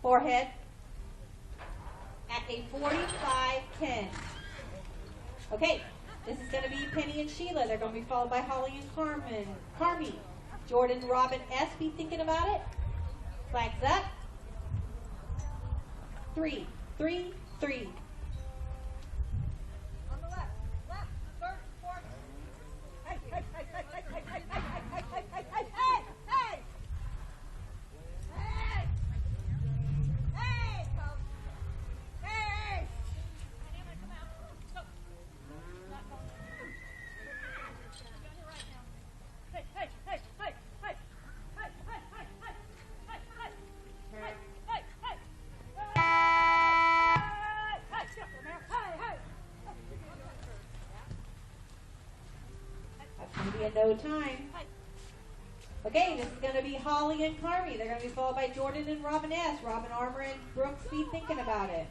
forehead at a 45-10. Okay, this is going to be Penny and Sheila. They're going to be followed by Holly and Carmi. Jordan, Robin, S. Be thinking about it. Flags up. 3, 3, 3. On the left, third, fourth. Hey, hey, hey, hey, hey, hey, hey, hey, hey, hey, hey, hey, hey, hey. Hey! Hey, folks! Hey! Come out. Go. Not going. Hey, hey, hey, hey, hey, hey, hey, hey, hey, hey, hey, hey, hey, hey, hey, stop there, man. Hey, hey. That's going to be a no time. Okay, this is going to be Holly and Carmi. They're going to be followed by Jordan and Robin S. Robin Armour and Brooks. Be thinking about it.